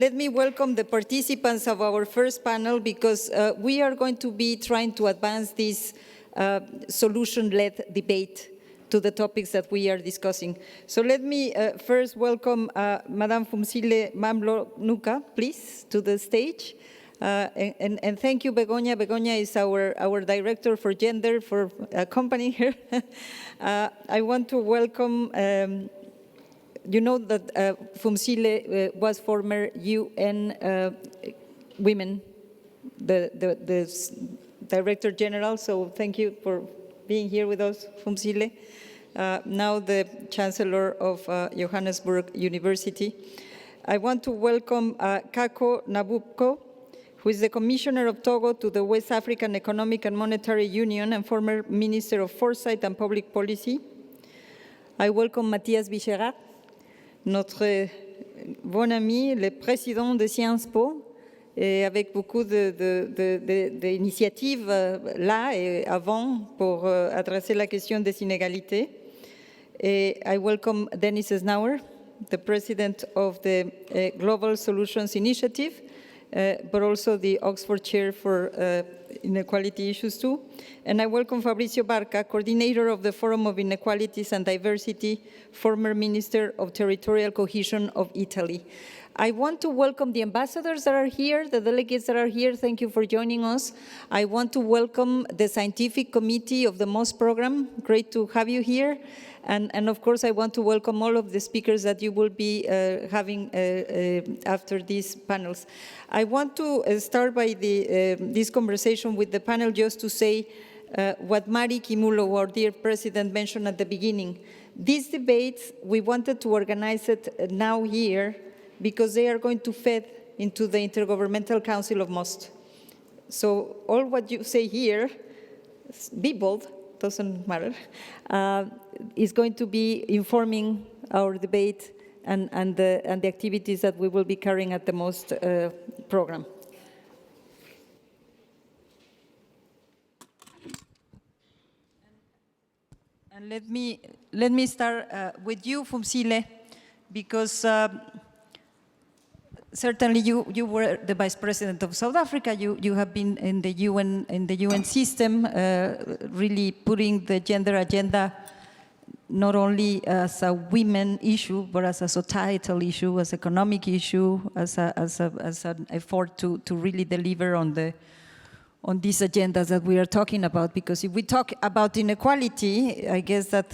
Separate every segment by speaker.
Speaker 1: Let me welcome the participants of our first panel because we are going to be trying to advance this solution-led debate to the topics that we are discussing. So let me first welcome Madame Phumzile Mlambo-Ngcuka, please, to the stage. And thank you, Begoña. Begoña is our director for gender for accompanying her. I want to welcome you know that Phumzile was former UN Women, the Director General, so thank you for being here with us, Phumzile. Now the Chancellor of Johannesburg University. I want to welcome Kako Nubukpo, who is the Commissioner of Togo to the West African Economic and Monetary Union and former Minister of Foresight and Public Policy. I welcome Mathias Vicherat, notre bon ami, le président de SciencesPo, et avec beaucoup d'initiatives là et avant pour adresser la question des inégalités. Et I welcome Dennis Snauer, the president of the Global Solutions Initiative, but also the Oxford Chair for Inequality Issues too. And I welcome Fabrizio Barca, coordinator of the Forum of Inequalities and Diversity, former Minister of Territorial Cohesion of Italy. I want to welcome the ambassadors that are here, the delegates that are here. Thank you for joining us. I want to welcome the scientific committee of the MOS program. Great to have you here. And of course, I want to welcome all of the speakers that you will be having after these panels. I want to start by this conversation with the panel just to say what Mari Kimulo, our dear president, mentioned at the beginning. These debates, we wanted to organize it now here because they are going to feed into the Intergovernmental Council of MOST. So all what you say here, be bold, doesn't matter, is going to be informing our debate and the activities that we will be carrying at the MOST program. And let me start with you, Phumzile, because certainly you were the vice president of South Africa. You have been in the UN system, really putting the gender agenda not only as a women issue, but as a societal issue, as an economic issue, as an effort to really deliver on these agendas that we are talking about. Because if we talk about inequality, I guess that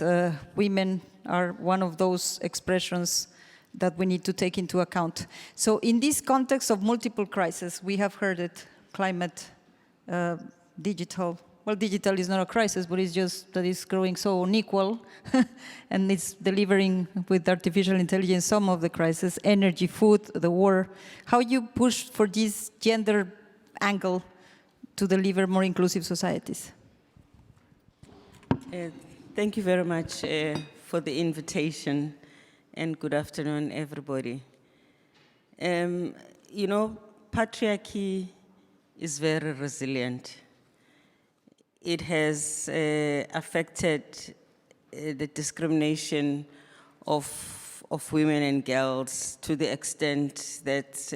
Speaker 1: women are one of those expressions that we need to take into account. So in this context of multiple crises, we have heard it, climate, digital. Well, digital is not a crisis, but it's just that it's growing so unequal, and it's delivering with artificial intelligence some of the crises, energy, food, the war. How you push for this gender angle to deliver more inclusive societies?
Speaker 2: Thank you very much for the invitation. And good afternoon, everybody. You know, patriarchy is very resilient. It has affected the discrimination of women and girls to the extent that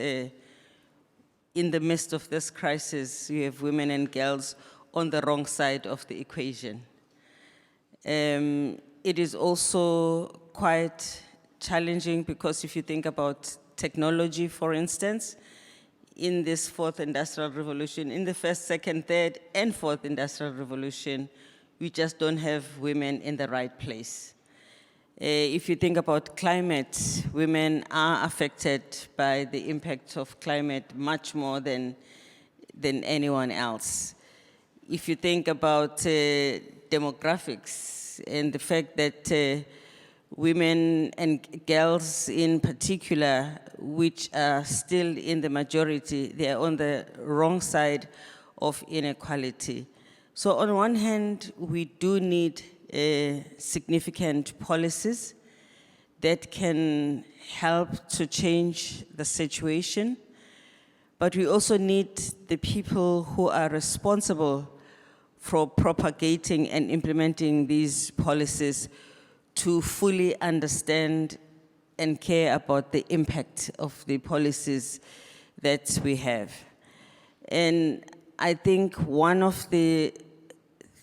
Speaker 2: in the midst of this crisis, you have women and girls on the wrong side of the equation. It is also quite challenging because if you think about technology, for instance, in this fourth industrial revolution, in the first, second, third, and fourth industrial revolution, we just don't have women in the right place. If you think about climate, women are affected by the impact of climate much more than anyone else. If you think about demographics and the fact that women and girls in particular, which are still in the majority, they are on the wrong side of inequality. So on one hand, we do need significant policies that can help to change the situation, but we also need the people who are responsible for propagating and implementing these policies to fully understand and care about the impact of the policies that we have. And I think one of the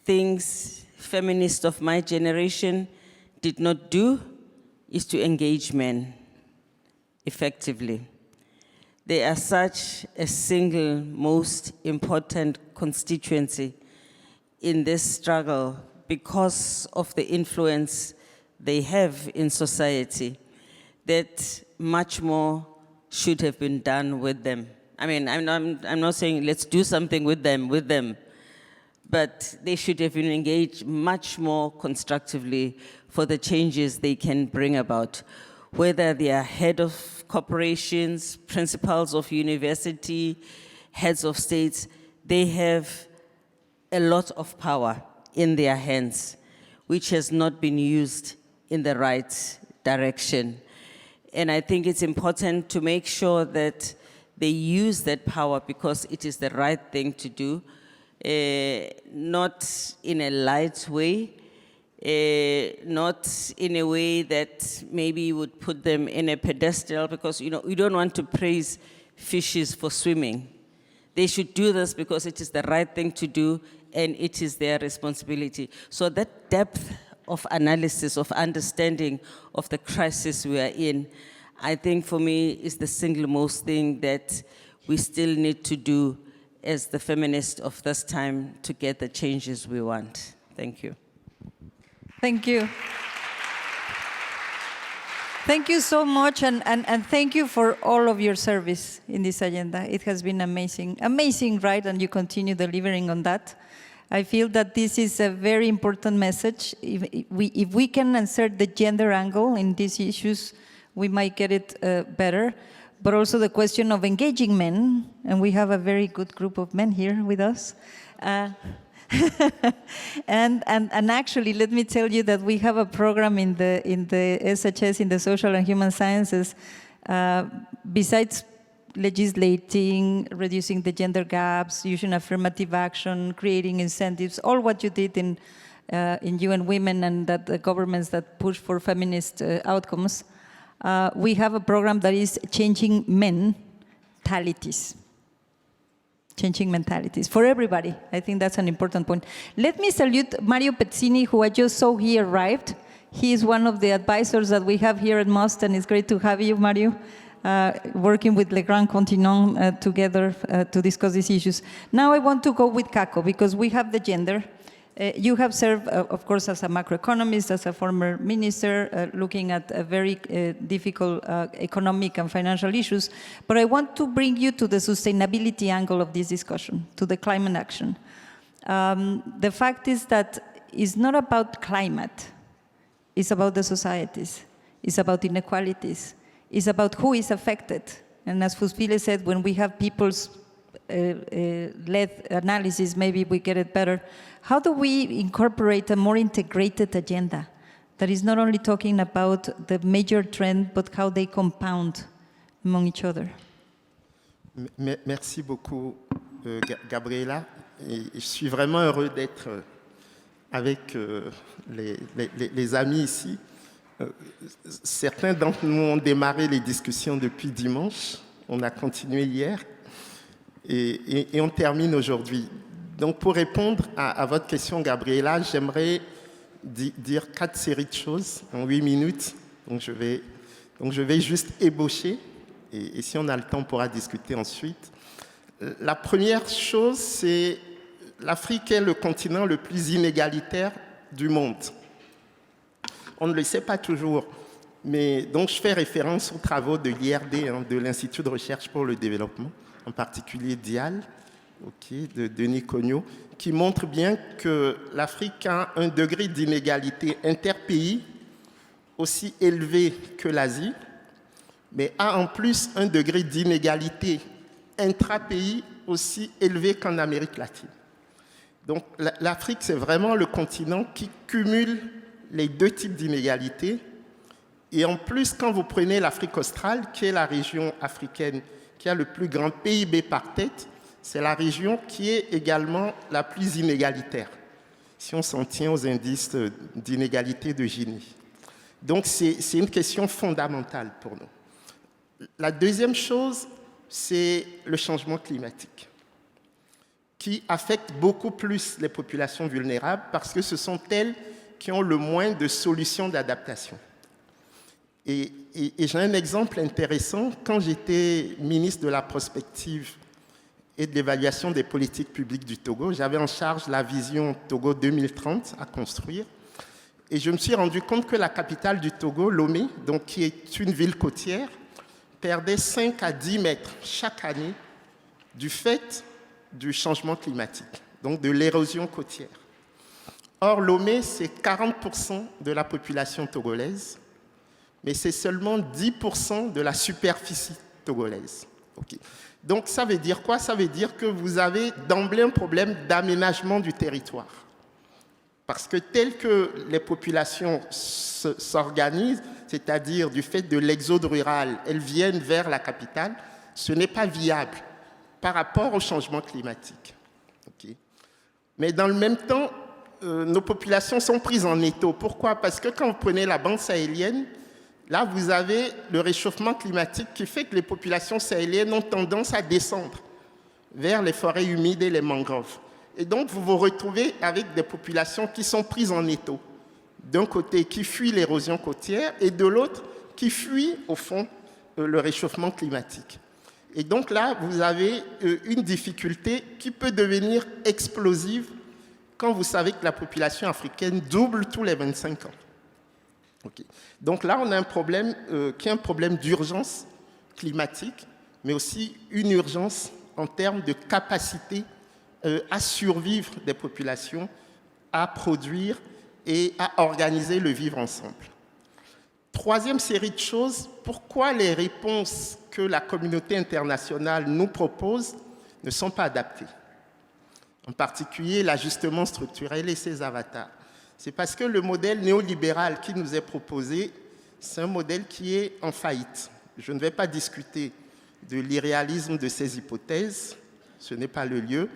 Speaker 2: things feminists of my generation did not do is to engage men effectively. They are such a single most important constituency in this struggle because of the influence they have in society, that much more should have been done with them. I mean, I'm not saying let's do something with them, but they should have been engaged much more constructively for the changes they can bring about, whether they are head of corporations, principals of university, heads of states. They have a lot of power in their hands, which has not been used in the right direction. And I think it's important to make sure that they use that power because it is the right thing to do, not in a light way, not in a way that maybe would put them in a pedestal, because you don't want to praise fishes for swimming. They should do this because it is the right thing to do and it is their responsibility. So that depth of analysis, of understanding of the crisis we are in, I think for me is the single most thing that we still need to do as the feminists of this time to get the changes we want. Thank you.
Speaker 1: Thank you. Thank you so much, and thank you for all of your service in this agenda. It has been amazing, right? And you continue delivering on that. I feel that this is a very important message. If we can insert the gender angle in these issues, we might get it better. But also the question of engaging men, and we have a very good group of men here with us. And actually, let me tell you that we have a program in the SHS, in the Social and Human Sciences, besides legislating, reducing the gender gaps, using affirmative action, creating incentives, all what you did in UN Women and that the governments that push for feminist outcomes. We have a program that is changing mentalities. Changing mentalities for everybody. I think that's an important point. Let me salute Mario Pezzini, who I just saw he arrived. He is one of the advisors that we have here at MUST, and it's great to have you, Mario, working with Le Grand Continent together to discuss these issues. Now I want to go with Kako, because we have the gender. You have served, of course, as a macroeconomist, as a former minister, looking at a very difficult economic and financial issues. But I want to bring you to the sustainability angle of this discussion, to the climate action. The fact is that it's not about climate. It's about the societies. It's about inequalities. It's about who is affected. And as Phumzile said, when we have people's led analysis, maybe we get it better. How do we incorporate a more integrated agenda that is not only talking about the major trend, but how they compound among each other?
Speaker 3: Merci beaucoup, Gabriela. Et je suis vraiment heureux d'être avec les amis ici. Certains d'entre nous ont démarré les discussions depuis dimanche. On a continué hier. Et on termine aujourd'hui. Donc, pour répondre à votre question, Gabriela, j'aimerais dire 4 séries de choses en 8 minutes. Donc, je vais juste ébaucher. Et si on a le temps, on pourra discuter ensuite. La première chose, c'est l'Afrique est le continent le plus inégalitaire du monde. On ne le sait pas toujours. Mais donc, je fais référence aux travaux de l'IRD, de l'Institut de recherche pour le développement, en particulier DIAL, de Denis Cognaud, qui montre bien que l'Afrique a un degré d'inégalité interpays aussi élevé que l'Asie, mais a en plus un degré d'inégalité intrapays aussi élevé qu'en Amérique latine. Donc l'Afrique, c'est vraiment le continent qui cumule les deux types d'inégalités. Et en plus, quand vous prenez l'Afrique australe, qui est la région africaine qui a le plus grand PIB par tête, c'est la région qui est également la plus inégalitaire, si on s'en tient aux indices d'inégalité de Gini. Donc, c'est une question fondamentale pour nous. La deuxième chose, c'est le changement climatique, qui affecte beaucoup plus les populations vulnérables parce que ce sont elles qui ont le moins de solutions d'adaptation. Et j'ai un exemple intéressant. Quand j'étais ministre de la prospective et de l'évaluation des politiques publiques du Togo, j'avais en charge la vision Togo 2030 à construire. Et je me suis rendu compte que la capitale du Togo, Lomé, donc qui est une ville côtière, perdait 5 à 10 mètres chaque année du fait du changement climatique, donc de l'érosion côtière. Or, Lomé, c'est 40% de la population togolaise, mais c'est seulement 10% de la superficie togolaise. Okay. Donc, ça veut dire quoi? Ça veut dire que vous avez d'emblée un problème d'aménagement du territoire. Parce que tel que les populations s'organisent, c'est-à-dire du fait de l'exode rural, elles viennent vers la capitale, ce n'est pas viable par rapport au changement climatique. Okay. Mais dans le même temps, nos populations sont prises en étau. Pourquoi? Parce que quand vous prenez la bande sahélienne, là, vous avez le réchauffement climatique qui fait que les populations sahéliennes ont tendance à descendre vers les forêts humides et les mangroves. Et donc, vous vous retrouvez avec des populations qui sont prises en étau. D'un côté, qui fuient l'érosion côtière, et de l'autre, qui fuient, au fond, le réchauffement climatique. Et donc là, vous avez une difficulté qui peut devenir explosive quand vous savez que la population africaine double tous les 25 ans. Okay. Donc là, on a un problème qui est un problème d'urgence climatique, mais aussi une urgence en termes de capacité à survivre des populations, à produire et à organiser le vivre ensemble. Troisième série de choses, pourquoi les réponses que la communauté internationale nous propose ne sont pas adaptées? En particulier l'ajustement structurel et ses avatars. C'est parce que le modèle néolibéral qui nous est proposé, c'est un modèle qui est en faillite. Je ne vais pas discuter de l'irréalisme de ces hypothèses, ce n'est pas le lieu,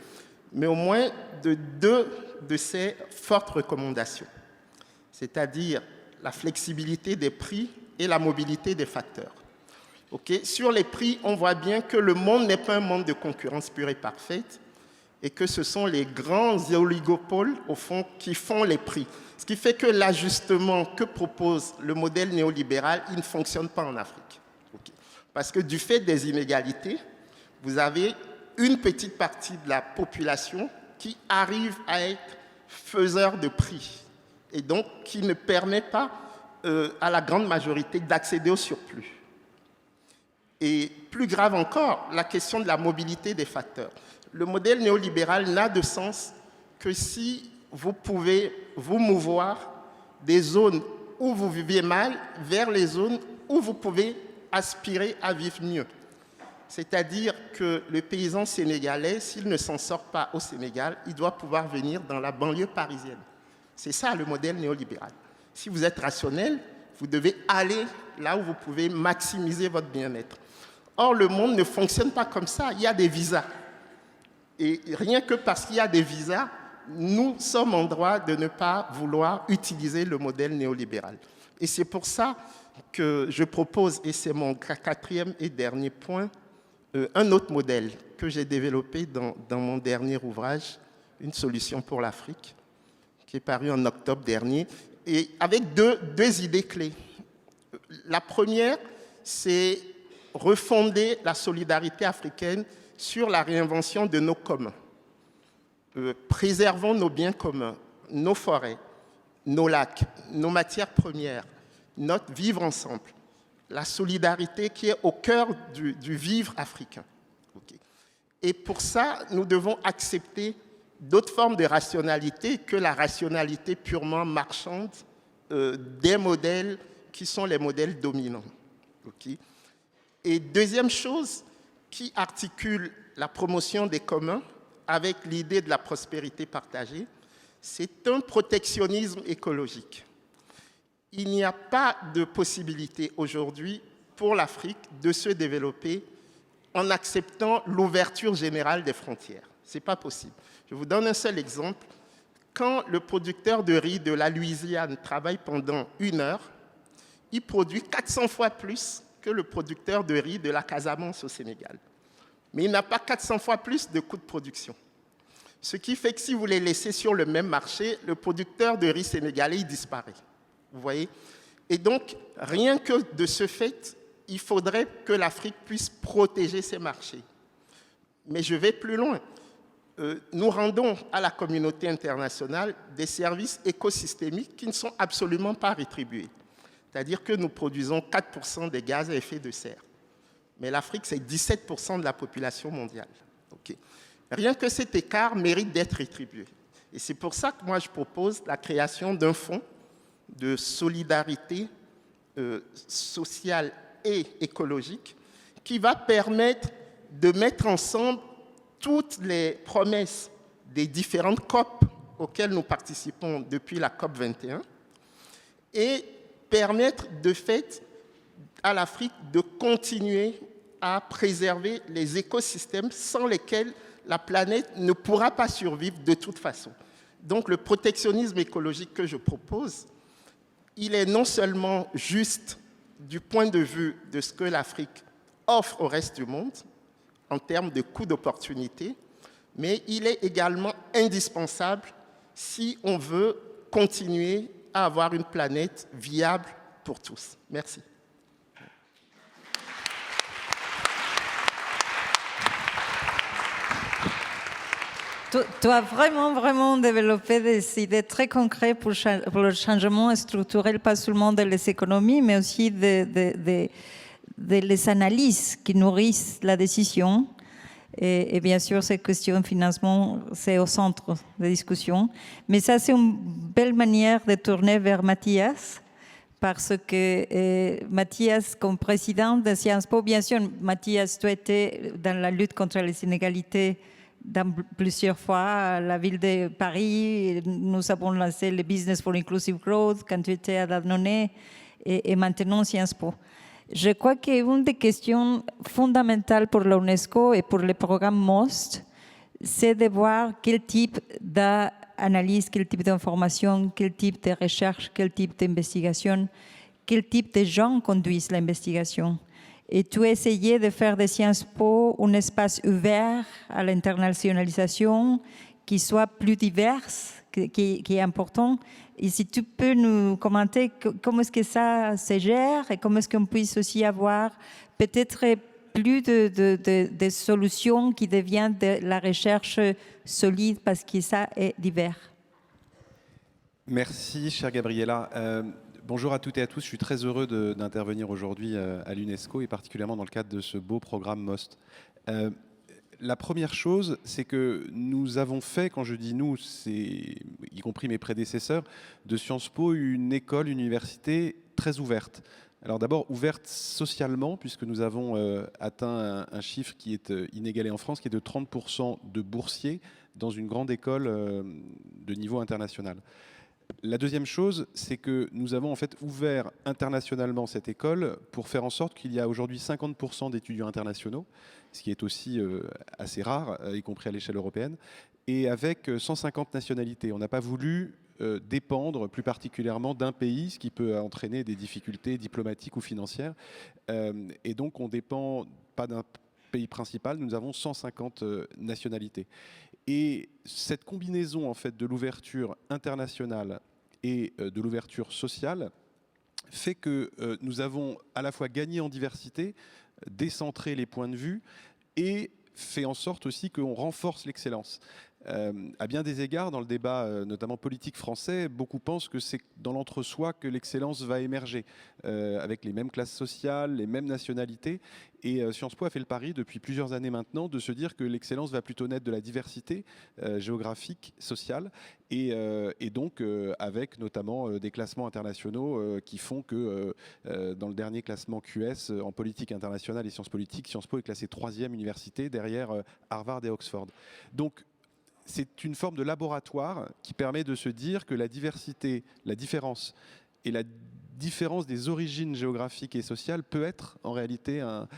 Speaker 3: mais au moins de deux de ces fortes recommandations, c'est-à-dire la flexibilité des prix et la mobilité des facteurs. Okay. Sur les prix, on voit bien que le monde n'est pas un monde de concurrence pure et parfaite et que ce sont les grands oligopoles, au fond, qui font les prix. Ce qui fait que l'ajustement que propose le modèle néolibéral, il ne fonctionne pas en Afrique. Okay. Parce que du fait des inégalités, vous avez une petite partie de la population qui arrive à être faiseur de prix et donc qui ne permet pas à la grande majorité d'accéder au surplus. Et plus grave encore, la question de la mobilité des facteurs. Le modèle néolibéral n'a de sens que si vous pouvez vous mouvoir des zones où vous vivez mal vers les zones où vous pouvez aspirer à vivre mieux. C'est-à-dire que le paysan sénégalais, s'il ne s'en sort pas au Sénégal, il doit pouvoir venir dans la banlieue parisienne. C'est ça le modèle néolibéral. Si vous êtes rationnel, vous devez aller là où vous pouvez maximiser votre bien-être. Or, le monde ne fonctionne pas comme ça. Il y a des visas. Et rien que parce qu'il y a des visas, nous sommes en droit de ne pas vouloir utiliser le modèle néolibéral. Et c'est pour ça que je propose, et c'est mon quatrième et dernier point, un autre modèle que j'ai développé dans mon dernier ouvrage, Une solution pour l'Afrique, qui est paru en octobre dernier, et avec deux idées clés. La première, c'est refonder la solidarité africaine sur la réinvention de nos communs. Préservons nos biens communs, nos forêts, nos lacs, nos matières premières, notre vivre ensemble. La solidarité qui est au cœur du vivre africain. Okay. Et pour ça, nous devons accepter d'autres formes de rationalité que la rationalité purement marchande des modèles qui sont les modèles dominants. Okay. Et deuxième chose qui articule la promotion des communs avec l'idée de la prospérité partagée, c'est un protectionnisme écologique. Il n'y a pas de possibilité aujourd'hui pour l'Afrique de se développer en acceptant l'ouverture générale des frontières. Ce n'est pas possible. Je vous donne un seul exemple. Quand le producteur de riz de la Louisiane travaille pendant 1 heure, il produit 400 fois plus que le producteur de riz de la Casamance au Sénégal. Mais il n'a pas 400 fois plus de coûts de production. Ce qui fait que si vous les laissez sur le même marché, le producteur de riz sénégalais il disparaît. Vous voyez? Et donc, rien que de ce fait, il faudrait que l'Afrique puisse protéger ses marchés. Mais je vais plus loin. Nous rendons à la communauté internationale des services écosystémiques qui ne sont absolument pas rétribués. C'est-à-dire que nous produisons 4% des gaz à effet de serre. Mais l'Afrique, c'est 17% de la population mondiale. Okay. Rien que cet écart mérite d'être rétribué. Et c'est pour ça que moi, je propose la création d'un fonds de solidarité sociale et écologique qui va permettre de mettre ensemble toutes les promesses des différentes COP auxquelles nous participons depuis la COP 21 et permettre de fait à l'Afrique de continuer à préserver les écosystèmes sans lesquels la planète ne pourra pas survivre de toute façon. Donc le protectionnisme écologique que je propose, il est non seulement juste du point de vue de ce que l'Afrique offre au reste du monde en termes de coûts d'opportunité, mais il est également indispensable si on veut continuer à avoir une planète viable pour tous. Merci.
Speaker 1: Tu as vraiment développé des idées très concrètes pour le changement structurel, pas seulement de les économies, mais aussi de les analyses qui nourrissent la décision. Et bien sûr, cette question de financement, c'est au centre de la discussion. Mais ça, c'est une belle manière de tourner vers Mathias, parce que Mathias, comme président de SciencesPo, bien sûr, Mathias, tu étais dans la lutte contre les inégalités dans plusieurs fois à la ville de Paris. Nous avons lancé le Business for Inclusive Growth quand tu étais à Danone et maintenant SciencesPo. Je crois qu'une des questions fondamentales pour l'UNESCO et pour le programme MOST, c'est de voir quel type d'analyse, quel type d'information, quel type de recherche, quel type d'investigation, quel type de gens conduisent l'investigation. Et tu as essayé de faire de SciencesPo un espace ouvert à l'internationalisation, qui soit plus divers, qui est important. Et si tu peux nous commenter comment est-ce que ça se gère et comment est-ce qu'on puisse aussi avoir peut-être plus de solutions qui deviennent de la recherche solide parce que ça est divers.
Speaker 4: Merci, chère Gabriela. Bonjour à toutes et à tous, je suis très heureux d'intervenir aujourd'hui à l'UNESCO et particulièrement dans le cadre de ce beau programme MOST. La première chose, c'est que nous avons fait, quand je dis nous, c'est y compris mes prédécesseurs, de SciencesPo une école, une université très ouverte. Alors d'abord ouverte socialement, puisque nous avons atteint un chiffre qui est inégalé en France, qui est de 30% de boursiers dans une grande école de niveau international. La deuxième chose, c'est que nous avons en fait ouvert internationalement cette école pour faire en sorte qu'il y a aujourd'hui 50% d'étudiants internationaux, ce qui est aussi assez rare, y compris à l'échelle européenne, et avec 150 nationalités. On n'a pas voulu dépendre plus particulièrement d'un pays, ce qui peut entraîner des difficultés diplomatiques ou financières. Et donc on ne dépend pas d'un pays principal, nous avons 150 nationalités. Et cette combinaison en fait, de l'ouverture internationale et de l'ouverture sociale fait que nous avons à la fois gagné en diversité, décentré les points de vue et fait en sorte aussi qu'on renforce l'excellence. À bien des égards, dans le débat notamment politique français, beaucoup pensent que c'est dans l'entre-soi que l'excellence va émerger, avec les mêmes classes sociales, les mêmes nationalités. Et SciencesPo a fait le pari depuis plusieurs années maintenant de se dire que l'excellence va plutôt naître de la diversité géographique, sociale, et donc avec notamment des classements internationaux qui font que dans le dernier classement QS en politique internationale et sciences politiques, SciencesPo est classé 3e université derrière Harvard et Oxford. Donc c'est une forme de laboratoire qui permet de se dire que la diversité, la différence et la différence des origines géographiques et sociales peut être en réalité un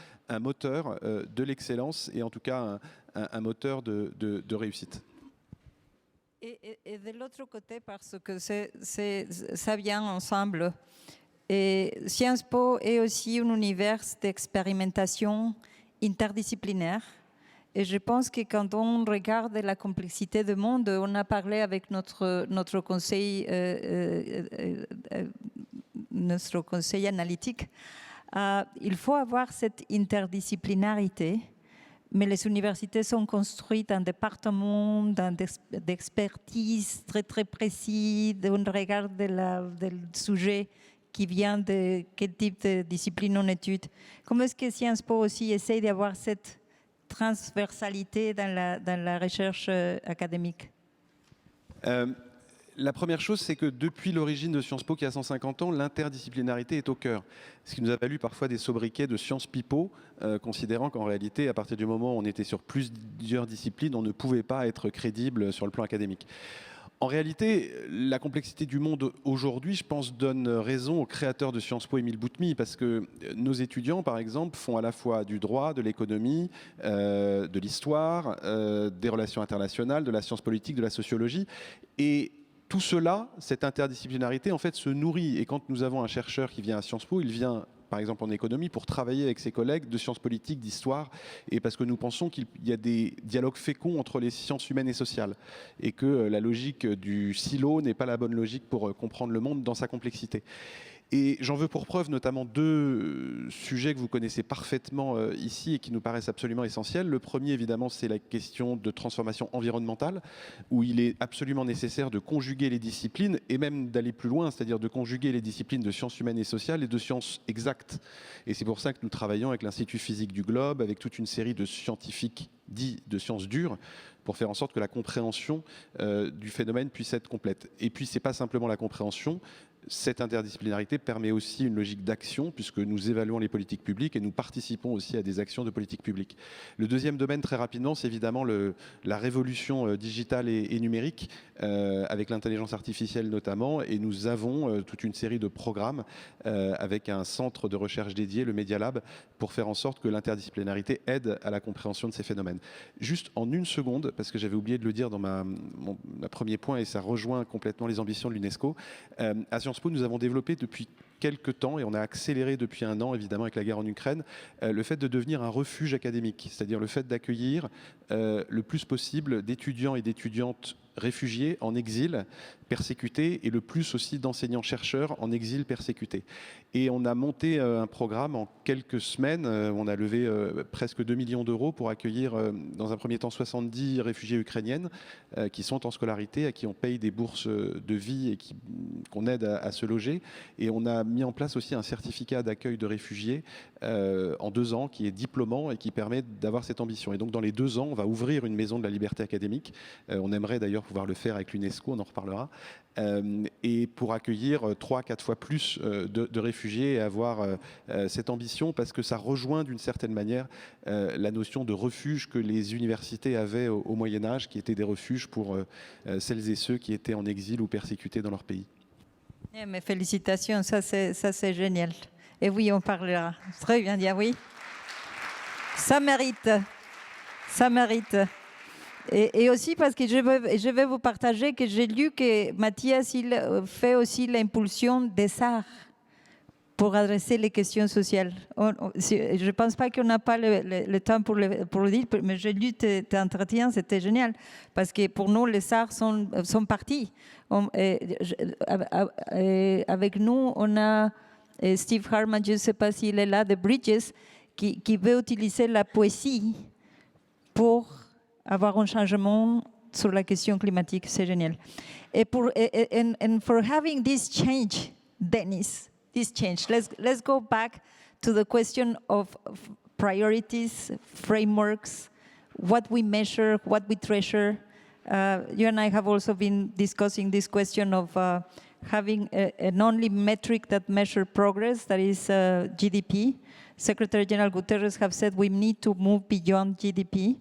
Speaker 4: moteur de l'excellence et en tout cas un moteur de réussite.
Speaker 1: Et de l'autre côté, parce que ça vient ensemble, Et SciencesPo est aussi un univers d'expérimentation interdisciplinaire. Et je pense que quand on regarde la complexité du monde, on a parlé avec notre conseil analytique, il faut avoir cette interdisciplinarité, mais les universités sont construites en départements, d'expertise très très précis, on regarde du sujet qui vient de quel type de discipline on étude. Comment est-ce que SciencesPo aussi essaie d'avoir cette transversalité dans la recherche académique?
Speaker 4: La première chose, c'est que depuis l'origine de SciencesPo, qui a 150 ans, l'interdisciplinarité est au cœur. Ce qui nous a valu parfois des sobriquets de Sciences Pipo, considérant qu'en réalité, à partir du moment où on était sur plusieurs disciplines, on ne pouvait pas être crédible sur le plan académique. En réalité, la complexité du monde aujourd'hui, je pense, donne raison au créateur de Sciences Po, Émile Boutmy, parce que nos étudiants, par exemple, font à la fois du droit, de l'économie, de l'histoire, des relations internationales, de la science politique, de la sociologie. Et tout cela, cette interdisciplinarité, en fait, se nourrit. Et quand nous avons un chercheur qui vient à Sciences Po, il vient par exemple en économie, pour travailler avec ses collègues de sciences politiques, d'histoire, et parce que nous pensons qu'il y a des dialogues féconds entre les sciences humaines et sociales, et que la logique du silo n'est pas la bonne logique pour comprendre le monde dans sa complexité. Et j'en veux pour preuve notamment deux sujets que vous connaissez parfaitement ici et qui nous paraissent absolument essentiels. Le premier, évidemment, c'est la question de transformation environnementale, où il est absolument nécessaire de conjuguer les disciplines et même d'aller plus loin, c'est-à-dire de conjuguer les disciplines de sciences humaines et sociales et de sciences exactes. Et c'est pour ça que nous travaillons avec l'Institut physique du globe, avec toute une série de scientifiques dits de sciences dures, pour faire en sorte que la compréhension du phénomène puisse être complète. Et puis, ce n'est pas simplement la compréhension. Cette interdisciplinarité permet aussi une logique d'action, puisque nous évaluons les politiques publiques et nous participons aussi à des actions de politique publique. Le deuxième domaine, très rapidement, c'est évidemment la révolution digitale et numérique, avec l'intelligence artificielle notamment, et nous avons toute une série de programmes avec un centre de recherche dédié, le Media Lab, pour faire en sorte que l'interdisciplinarité aide à la compréhension de ces phénomènes. Juste en une seconde, parce que j'avais oublié de le dire dans ma premier point, et ça rejoint complètement les ambitions de l'UNESCO, à Sciences Po, nous avons développé depuis quelques temps, et on a accéléré depuis un an, évidemment, avec la guerre en Ukraine, le fait de devenir un refuge académique, c'est-à-dire le fait d'accueillir le plus possible d'étudiants et d'étudiantes réfugiés en exil, persécutés, et le plus aussi d'enseignants-chercheurs en exil persécutés. Et on a monté un programme en quelques semaines, on a levé presque 2 millions d'euros pour accueillir dans un premier temps 70 réfugiés ukrainiennes qui sont en scolarité, à qui on paye des bourses de vie et qu'on aide à se loger. Et on a mis en place aussi un certificat d'accueil de réfugiés en 2 ans qui est diplômant et qui permet d'avoir cette ambition. Et donc dans les 2 ans, on va ouvrir une maison de la liberté académique. On aimerait d'ailleurs pouvoir le faire avec l'UNESCO, on en reparlera, et pour accueillir 3-4 fois plus de réfugiés et avoir cette ambition, parce que ça rejoint d'une certaine manière la notion de refuge que les universités avaient au Moyen-Âge, qui étaient des refuges pour celles et ceux qui étaient en exil ou persécutés dans leur pays.
Speaker 1: Mais félicitations, ça c'est génial. Et oui, on parlera. Très bien dit, oui. Ça mérite. Ça mérite. Et aussi parce que je vais vous partager que j'ai lu que Mathias il fait aussi l'impulsion des arts pour adresser les questions sociales. Je ne pense pas qu'on n'a pas le temps pour le dire, mais j'ai lu tes entretiens, c'était génial. Parce que pour nous, les arts sont partis. Avec nous, on a Steve Harman, je ne sais pas s'il est là, de Bridges, qui veut utiliser la poésie pour avoir un changement sur la question climatique. C'est génial. And for having this change, Dennis, this change, let's go back to the question of priorities, frameworks, what we measure, what we treasure. You and I have also been discussing this question of having an only metric that measures progress, that is GDP. Secretary General Guterres have said we need to move beyond GDP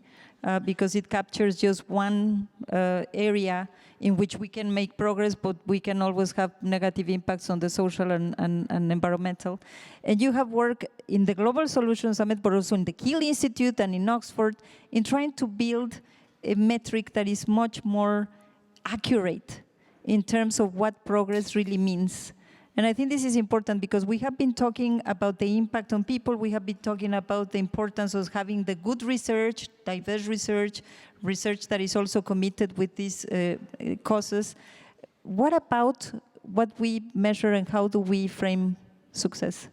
Speaker 1: because it captures just one area in which we can make progress, but we can always have negative impacts on the social and environmental. And you have worked in the Global Solutions Summit, but also in the Kiel Institute and in Oxford, in trying to build a metric that is much more accurate in terms of what progress really means. And I think this is important because we have been talking about the impact on people. We have been talking about the importance of having the good research, diverse research, research that is also committed with these causes. What about what we measure and how do we frame success?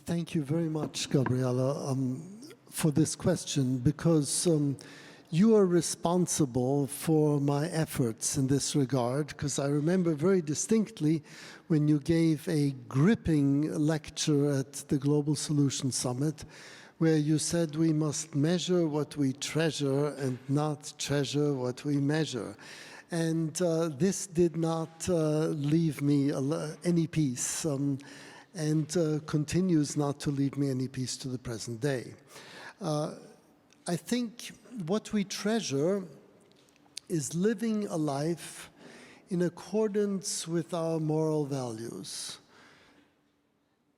Speaker 5: Thank you very much, Gabriela, for this question, because you are responsible for my efforts in this regard, because I remember very distinctly when you gave a gripping lecture at the Global Solutions Summit, where you said we must measure what we treasure and not treasure what we measure. And this did not leave me any peace, and continues not to leave me any peace to the present day. I think what we treasure is living a life in accordance with our moral values.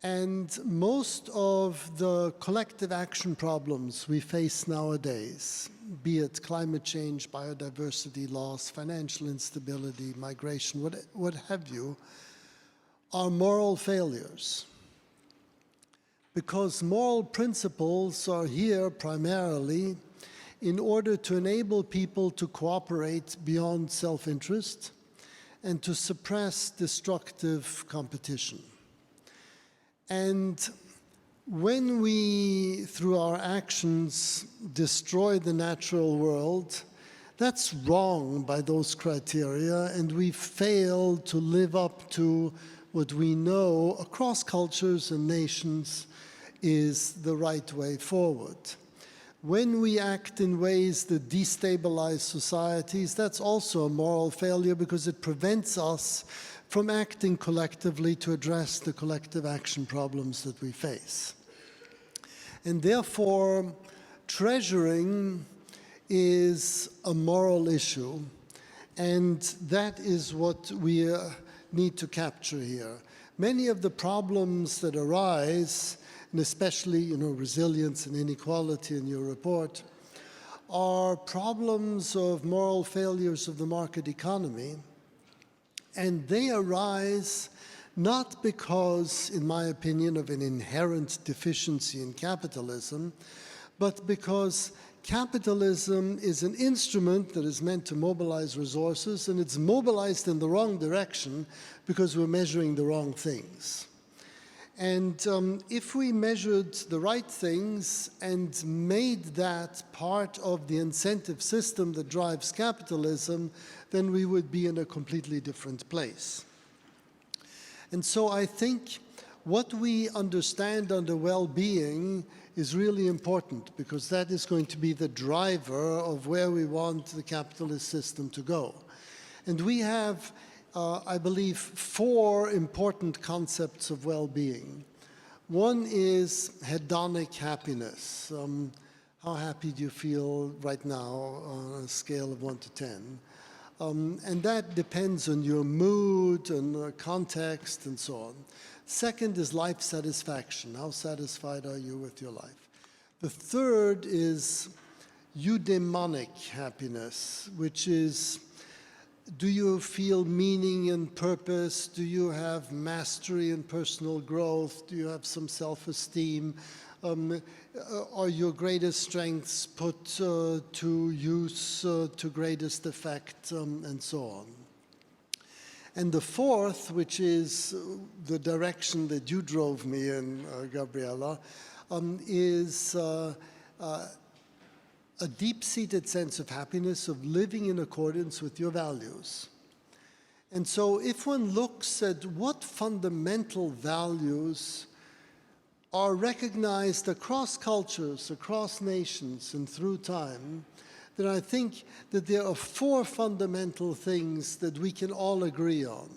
Speaker 5: And most of the collective action problems we face nowadays, be it climate change, biodiversity loss, financial instability, migration, what have you, are moral failures. Because moral principles are here primarily in order to enable people to cooperate beyond self-interest and to suppress destructive competition. And when we, through our actions, destroy the natural world, that's wrong by those criteria, and we fail to live up to what we know across cultures and nations is the right way forward. When we act in ways that destabilize societies, that's also a moral failure because it prevents us from acting collectively to address the collective action problems that we face. And therefore, treasuring is a moral issue, and that is what we need to capture here. Many of the problems that arise, and especially resilience and inequality in your report, are problems of moral failures of the market economy. And they arise not because, in my opinion, of an inherent deficiency in capitalism, but because capitalism is an instrument that is meant to mobilize resources, and it's mobilized in the wrong direction because we're measuring the wrong things. And if we measured the right things and made that part of the incentive system that drives capitalism, then we would be in a completely different place. And so I think what we understand under well-being is really important, because that is going to be the driver of where we want the capitalist system to go. And we have, I believe, 4 important concepts of well-being. One is hedonic happiness. How happy do you feel right now on a scale of 1 to 10? And that depends on your mood and context and so on. Second is life satisfaction. How satisfied are you with your life? The third is eudaimonic happiness, which is, do you feel meaning and purpose? Do you have mastery and personal growth? Do you have some self-esteem? Are your greatest strengths put to use to greatest effect, and so on? And the fourth, which is the direction that you drove me in, Gabriela, is a deep-seated sense of happiness of living in accordance with your values. And so if one looks at what fundamental values are recognized across cultures, across nations, and through time, then I think that there are 4 fundamental things that we can all agree on.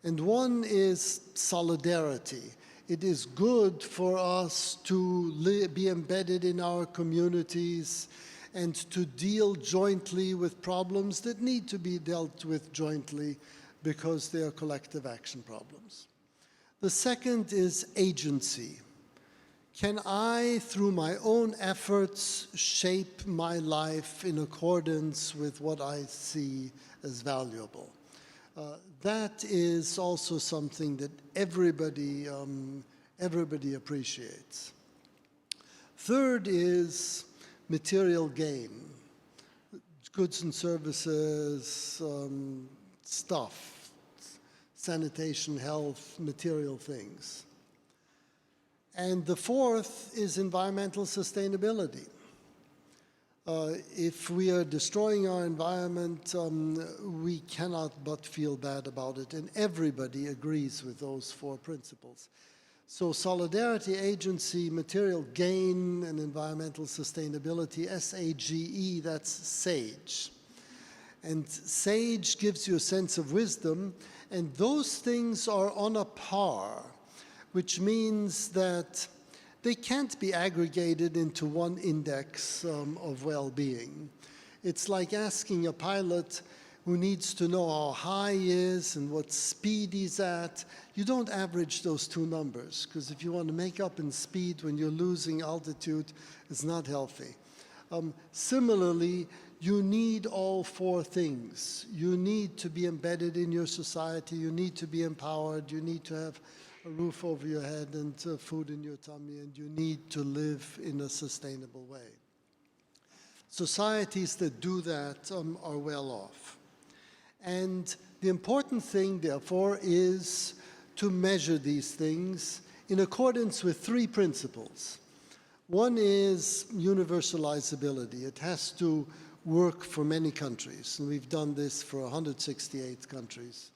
Speaker 5: And one is solidarity. It is good for us to be embedded in our communities and to deal jointly with problems that need to be dealt with jointly because they are collective action problems. The second is agency. Can I, through my own efforts, shape my life in accordance with what I see as valuable? That is also something that everybody appreciates. Third is material gain, goods and services, stuff, sanitation, health, material things. And the fourth is environmental sustainability. If we are destroying our environment, we cannot but feel bad about it, and everybody agrees with those four principles. So solidarity, agency, material gain, and environmental sustainability, SAGE, that's SAGE. And SAGE gives you a sense of wisdom, and those things are on a par, which means that they can't be aggregated into one index of well-being. It's like asking a pilot who needs to know how high he is and what speed he's at. You don't average those two numbers, because if you want to make up in speed when you're losing altitude, it's not healthy. Similarly, you need all four things. You need to be embedded in your society, you need to be empowered, you need to have a roof over your head and food in your tummy, and you need to live in a sustainable way. Societies that do that are well off. And the important thing, therefore, is to measure these things in accordance with three principles. One is universalizability. It has to work for many countries, and we've done this for 168 countries.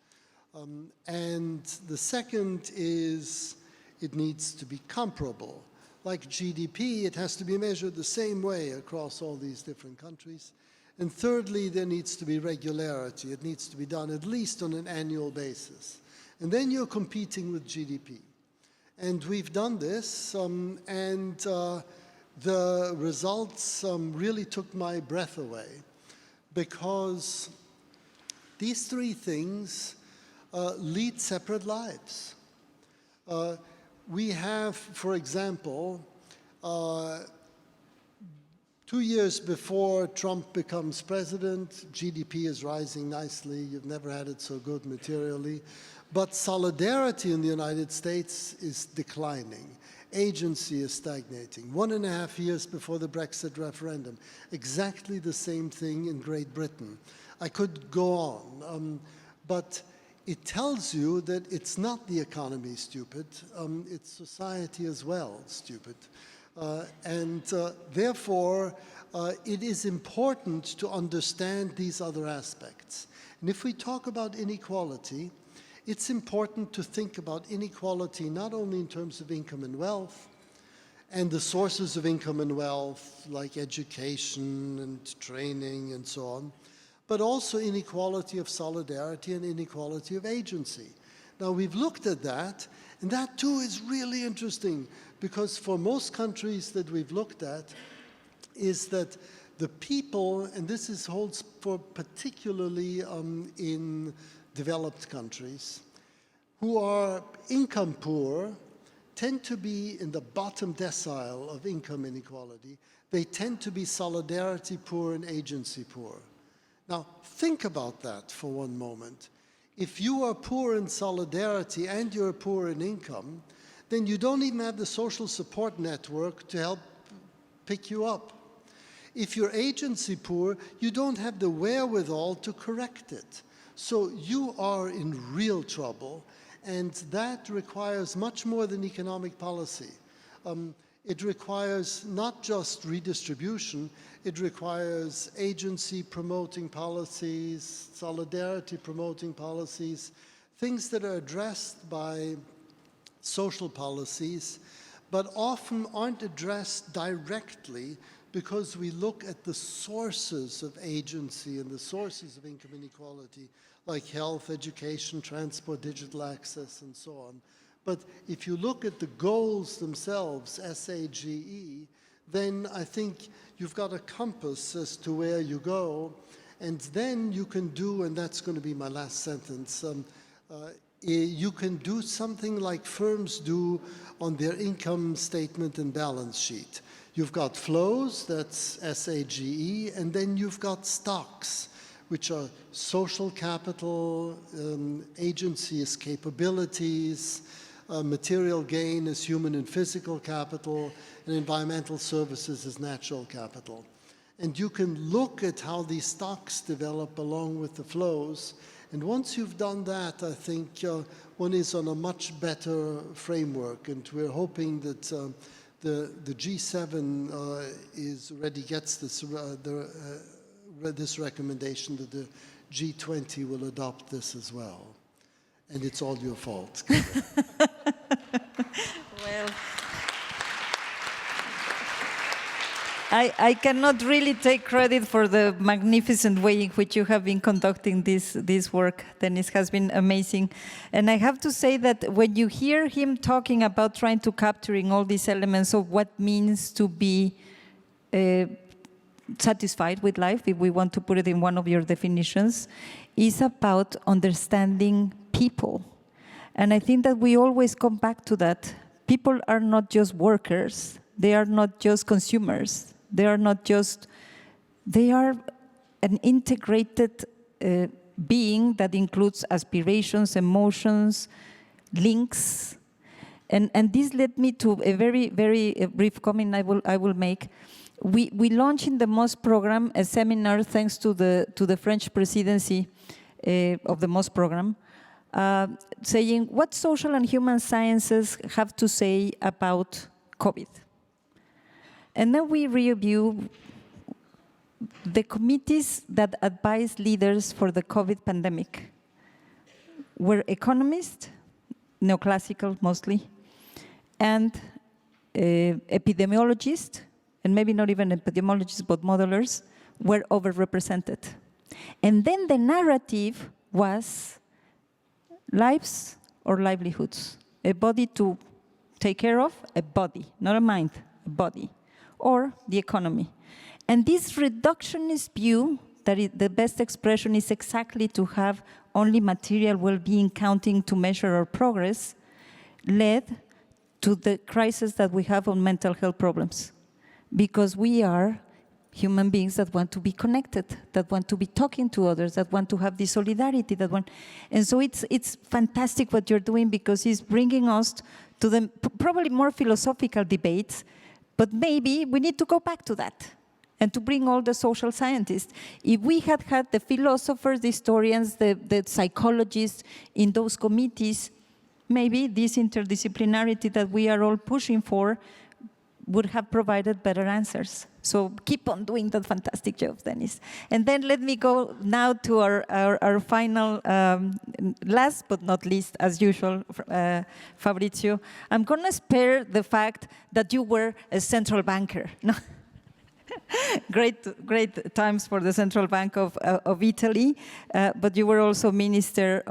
Speaker 5: And the second is it needs to be comparable. Like GDP, it has to be measured the same way across all these different countries. And thirdly, there needs to be regularity. It needs to be done at least on an annual basis. And then you're competing with GDP. And we've done this, the results really took my breath away, because these three things lead separate lives. We have, for example, 2 years before Trump becomes president, GDP is rising nicely. You've never had it so good materially. But solidarity in the United States is declining. Agency is stagnating. 1.5 years before the Brexit referendum, exactly the same thing in Great Britain. I could go on, but it tells you that it's not the economy stupid, it's society as well stupid. Therefore, it is important to understand these other aspects. And if we talk about inequality, it's important to think about inequality not only in terms of income and wealth, and the sources of income and wealth, like education and training and so on, but also inequality of solidarity and inequality of agency. Now, we've looked at that, and that too is really interesting, because for most countries that we've looked at, is that the people, and this holds for particularly in developed countries, who are income poor, tend to be in the bottom decile of income inequality. They tend to be solidarity poor and agency poor. Now, think about that for one moment. If you are poor in solidarity and you're poor in income, then you don't even have the social support network to help pick you up. If you're agency poor, you don't have the wherewithal to correct it. So you are in real trouble, and that requires much more than economic policy. It requires not just redistribution, it requires agency promoting policies, solidarity promoting policies, things that are addressed by social policies, but often aren't addressed directly because we look at the sources of agency and the sources of income inequality, like health, education, transport, digital access, and so on. But if you look at the goals themselves, SAGE, then I think you've got a compass as to where you go, and then you can do, and that's going to be my last sentence, you can do something like firms do on their income statement and balance sheet. You've got flows, that's SAGE, and then you've got stocks, which are social capital, agency as capabilities, material gain as human and physical capital, and environmental services as natural capital. And you can look at how these stocks develop along with the flows. And once you've done that, I think one is on a much better framework. And we're hoping that the G7 already gets this, this recommendation, that the G20 will adopt this as well. And it's all your fault.
Speaker 1: Well, I cannot really take credit for the magnificent way in which you have been conducting this work. Dennis has been amazing. And I have to say that when you hear him talking about trying to capturing all these elements of what means to be satisfied with life, if we want to put it in one of your definitions, is about understanding people. And I think that we always come back to that. People are not just workers. They are not just consumers. They are not just, they are an integrated being that includes aspirations, emotions, links. And this led me to a very, very brief comment I will make. We launched in the MOS program a seminar thanks to the French presidency of the MOS program, saying what social and human sciences have to say about COVID. And then we review the committees that advise leaders for the COVID pandemic. Were economists, neoclassical mostly, and epidemiologists, and maybe not even epidemiologists, but modelers, were overrepresented. And then the narrative was lives or livelihoods, a body to take care of, a body, not a mind, a body, or the economy. And this reductionist view, that the best expression is exactly to have only material well-being counting to measure our progress, led to the crisis that we have on mental health problems. Because we are human beings that want to be connected, that want to be talking to others, that want to have this solidarity, and so it's fantastic what you're doing, because it's bringing us to the probably more philosophical debates, but maybe we need to go back to that and to bring all the social scientists. If we had had the philosophers, the historians, the psychologists in those committees, maybe this interdisciplinarity that we are all pushing for would have provided better answers. So keep on doing that fantastic job, Dennis. And then let me go now to our final, last but not least, as usual, Fabrizio. I'm going to spare the fact that you were a central banker. No. Great times for the Central Bank of Italy, but you were also minister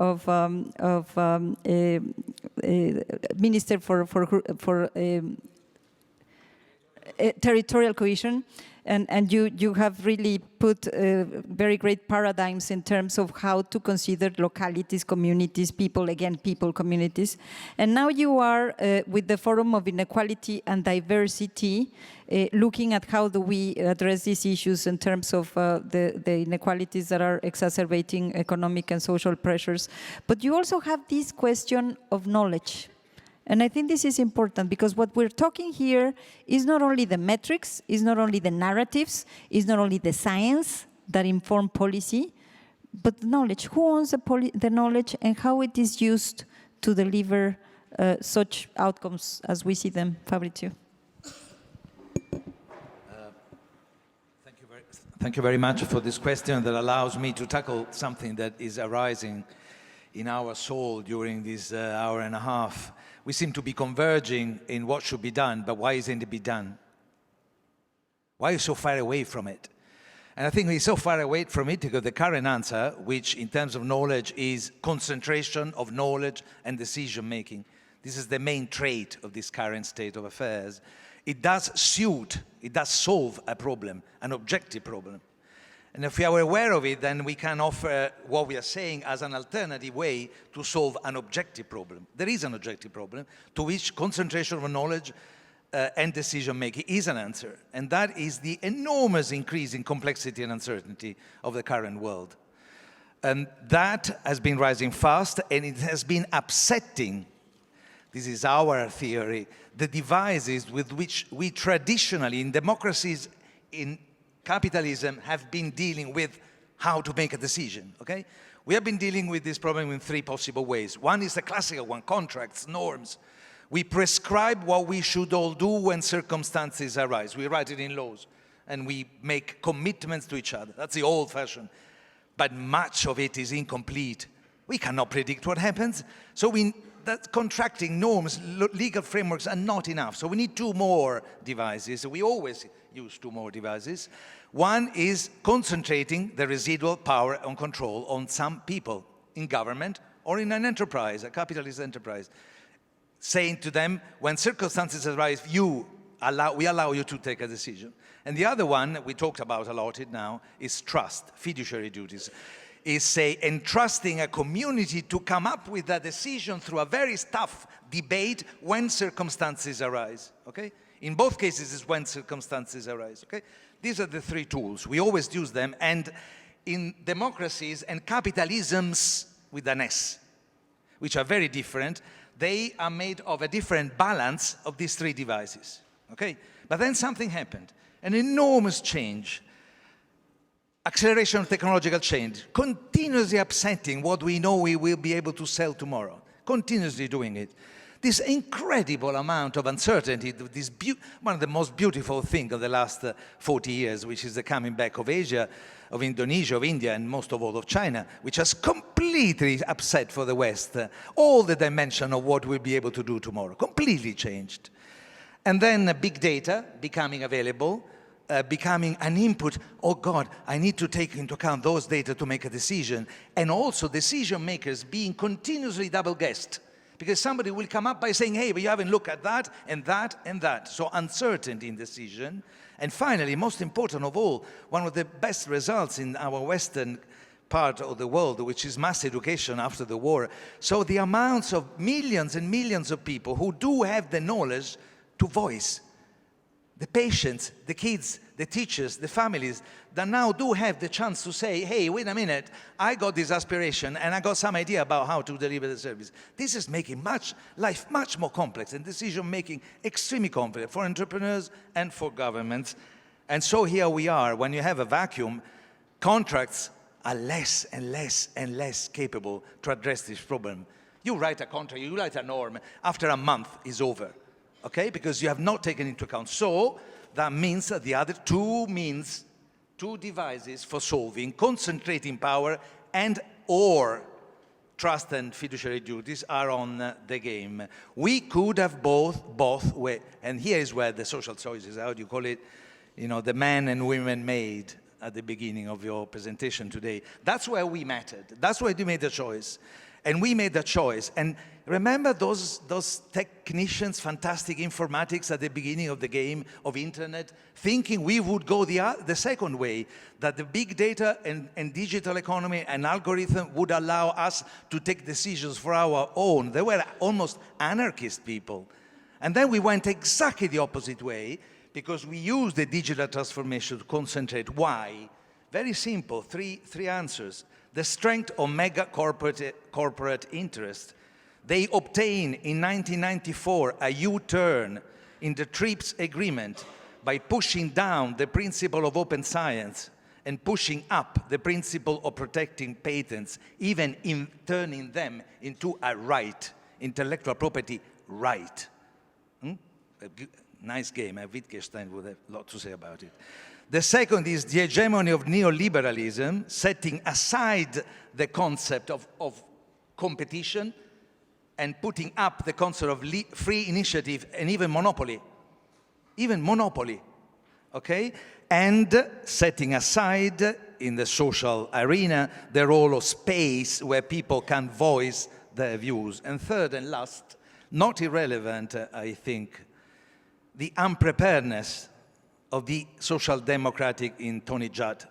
Speaker 1: minister for territorial cohesion, and you have really put very great paradigms in terms of how to consider localities, communities, people, again, people, communities. And now you are with the Forum of Inequality and Diversity, looking at how do we address these issues in terms of the inequalities that are exacerbating economic and social pressures. But you also have this question of knowledge. And I think this is important, because what we're talking here is not only the metrics, is not only the narratives, is not only the science that inform policy, but the knowledge. Who owns the knowledge, and how it is used to deliver such outcomes as we see them? Fabrizio.
Speaker 6: Thank you very much for this question that allows me to tackle something that is arising in our soul during this hour and a half. We seem to be converging in what should be done, but why isn't it be done? Why are you so far away from it? And I think we're so far away from it because the current answer, which in terms of knowledge is concentration of knowledge and decision-making, this is the main trait of this current state of affairs. It does solve a problem, an objective problem. And if we are aware of it, then we can offer what we are saying as an alternative way to solve an objective problem. There is an objective problem to which concentration of knowledge and decision-making is an answer. And that is the enormous increase in complexity and uncertainty of the current world. And that has been rising fast, and it has been upsetting, this is our theory, the devices with which we traditionally, in democracies, in capitalism, have been dealing with how to make a decision, okay? We have been dealing with this problem in three possible ways. One is the classical one, contracts, norms. We prescribe what we should all do when circumstances arise. We write it in laws, and we make commitments to each other. That's the old-fashioned. But much of it is incomplete. We cannot predict what happens. So that contracting norms, legal frameworks are not enough. So we need two more devices. We always use two more devices. One is concentrating the residual power and control on some people in government or in an enterprise, a capitalist enterprise, saying to them, when circumstances arise, we allow you to take a decision. And the other one, we talked about a lot now, is trust, fiduciary duties. Is, say, entrusting a community to come up with a decision through a very tough debate when circumstances arise, okay? In both cases, it's when circumstances arise, okay? These are the three tools. We always use them, and in democracies and capitalisms with an S, which are very different, they are made of a different balance of these three devices, okay? But then something happened, an enormous change. Acceleration of technological change, continuously upsetting what we know we will be able to sell tomorrow, continuously doing it. This incredible amount of uncertainty, this one of the most beautiful things of the last 40 years, which is the coming back of Asia, of Indonesia, of India, and most of all of China, which has completely upset for the West all the dimension of what we'll be able to do tomorrow, completely changed. And then big data becoming available, becoming an input. Oh God, I need to take into account those data to make a decision. And also decision makers being continuously double-guessed, because somebody will come up by saying, hey, but you haven't looked at that and that and that. So uncertainty in decision. And finally, most important of all, one of the best results in our Western part of the world, which is mass education after the war. So the amounts of millions and millions of people who do have the knowledge to voice, the patients, the kids, the teachers, the families that now do have the chance to say, hey, wait a minute, I got this aspiration and I got some idea about how to deliver the service. This is making life much more complex and decision-making extremely complex for entrepreneurs and for governments. And so here we are. When you have a vacuum, contracts are less and less and less capable to address this problem. You write a contract, you write a norm, after a month is over. Okay, because you have not taken into account. So that means that the other two devices for solving, concentrating power and or trust and fiduciary duties are on the game. We could have both ways. And here is where the social choices, how do you call it, the men and women made at the beginning of your presentation today. That's where we mattered. That's where we made a choice. And we made a choice. And remember those technicians, fantastic informatics at the beginning of the game of internet, thinking we would go the second way, that the big data and digital economy and algorithm would allow us to take decisions for our own. They were almost anarchist people. And then we went exactly the opposite way, because we used the digital transformation to concentrate. Why? Very simple, three answers. The strength of mega corporate interest. They obtained in 1994 a U-turn in the TRIPS agreement by pushing down the principle of open science and pushing up the principle of protecting patents, even in turning them into a right, intellectual property right. A nice game. Wittgenstein would have a lot to say about it. The second is the hegemony of neoliberalism, setting aside the concept of competition and putting up the concept of free initiative and even monopoly, okay? And setting aside in the social arena the role of space where people can voice their views. And third and last, not irrelevant, I think, the unpreparedness of the social democratic, in Tony Judd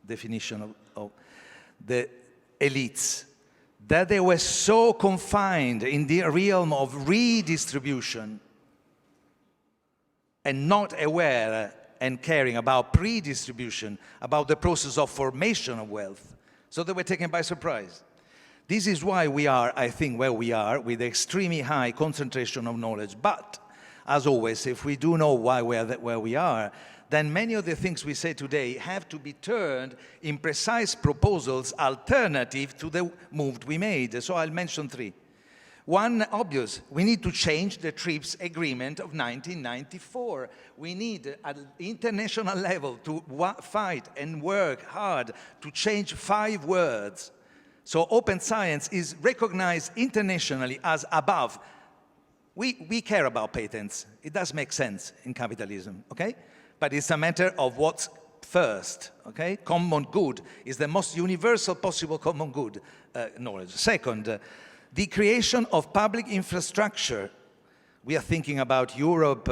Speaker 6: definition of the elites, that they were so confined in the realm of redistribution and not aware and caring about pre-distribution, about the process of formation of wealth. So they were taken by surprise. This is why we are, I think, where we are, with extremely high concentration of knowledge. But, as always, if we do know why we're where we are, then many of the things we say today have to be turned in precise proposals alternative to the move we made. So I'll mention three. One, obvious, we need to change the TRIPS agreement of 1994. We need at international level to fight and work hard to change 5 words. So open science is recognized internationally as above. We care about patents. It does make sense in capitalism, okay? But it's a matter of what's first, okay? Common good is the most universal possible common good knowledge. Second, the creation of public infrastructure. We are thinking about Europe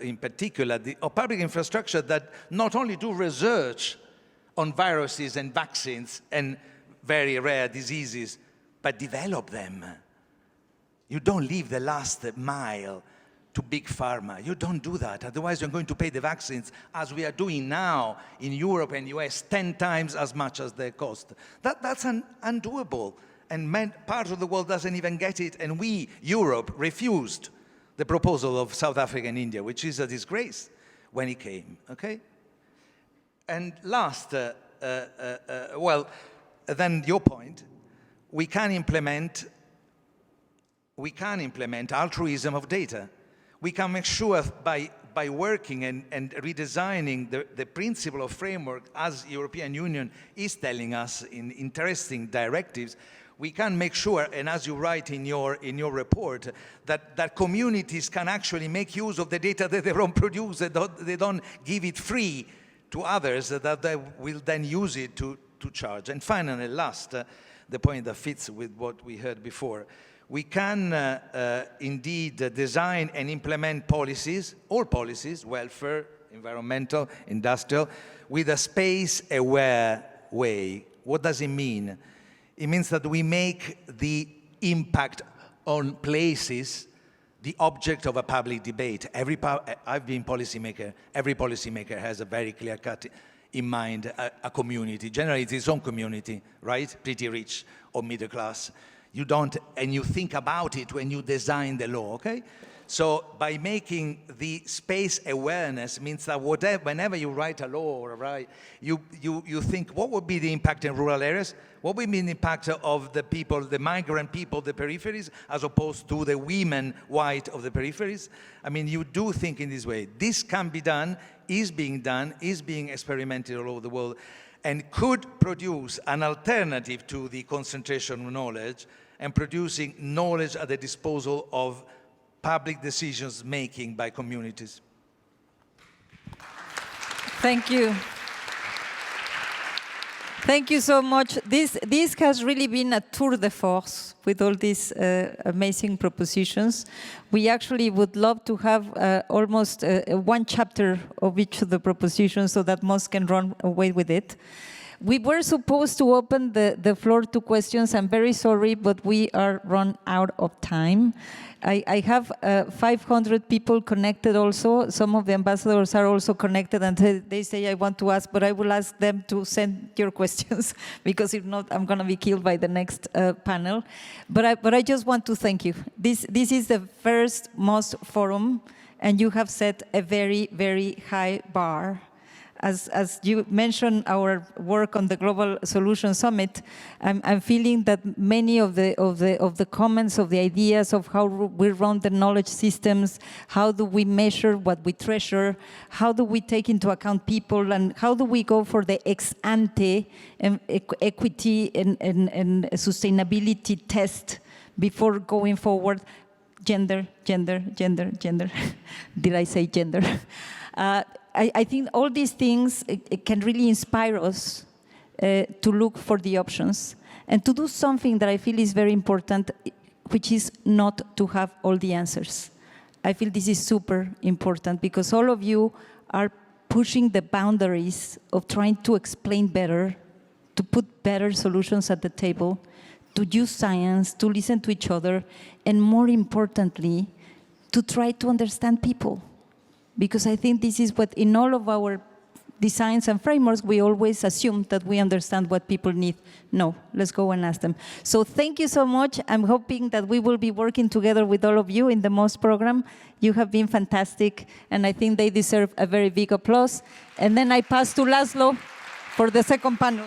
Speaker 6: in particular, of public infrastructure that not only do research on viruses and vaccines and very rare diseases, but develop them. You don't leave the last mile to big pharma. You don't do that. Otherwise, you're going to pay the vaccines, as we are doing now in Europe and US, 10 times as much as they cost. That's undoable. And part of the world doesn't even get it. And we, Europe, refused the proposal of South Africa and India, which is a disgrace when it came, okay? And last, well, then your point, we can implement altruism of data. We can make sure by working and redesigning the principle of framework, as European Union is telling us in interesting directives, we can make sure, and as you write in your report, that communities can actually make use of the data that they don't produce, they don't give it free to others, that they will then use it to charge. And finally, last, the point that fits with what we heard before, we can indeed design and implement policies, all policies, welfare, environmental, industrial, with a space-aware way. What does it mean? It means that we make the impact on places the object of a public debate. I've been policymaker. Every policymaker has a very clear cut in mind a community. Generally, it's its own community, right? Pretty rich or middle class. You don't, and you think about it when you design the law, okay? So by making the space awareness means that whenever you write a law or you think, what would be the impact in rural areas? What would be the impact of the people, the migrant people, the peripheries, as opposed to the women, white of the peripheries? I mean, you do think in this way. This can be done, is being experimented all over the world, and could produce an alternative to the concentration of knowledge and producing knowledge at the disposal of public decisions making by communities.
Speaker 1: Thank you. Thank you so much. This has really been a tour de force with all these amazing propositions. We actually would love to have almost one chapter of each of the propositions so that most can run away with it. We were supposed to open the floor to questions. I'm very sorry, but we are run out of time. I have 500 people connected also. Some of the ambassadors are also connected, and they say I want to ask, but I will ask them to send your questions, because if not, I'm going to be killed by the next panel. But I just want to thank you. This is the first MOST forum, and you have set a very, very high bar. As you mentioned our work on the Global Solution Summit, I'm feeling that many of the comments, of the ideas of how we run the knowledge systems, how do we measure what we treasure, how do we take into account people, and how do we go for the ex-ante equity and sustainability test before going forward. Gender. Did I say gender? I think all these things can really inspire us to look for the options and to do something that I feel is very important, which is not to have all the answers. I feel this is super important because all of you are pushing the boundaries of trying to explain better, to put better solutions at the table, to use science, to listen to each other, and more importantly, to try to understand people. Because I think this is what, in all of our designs and frameworks, we always assume that we understand what people need. No, let's go and ask them. So thank you so much. I'm hoping that we will be working together with all of you in the MOST program. You have been fantastic, and I think they deserve a very big applause. And then I pass to Laszlo for the second panel.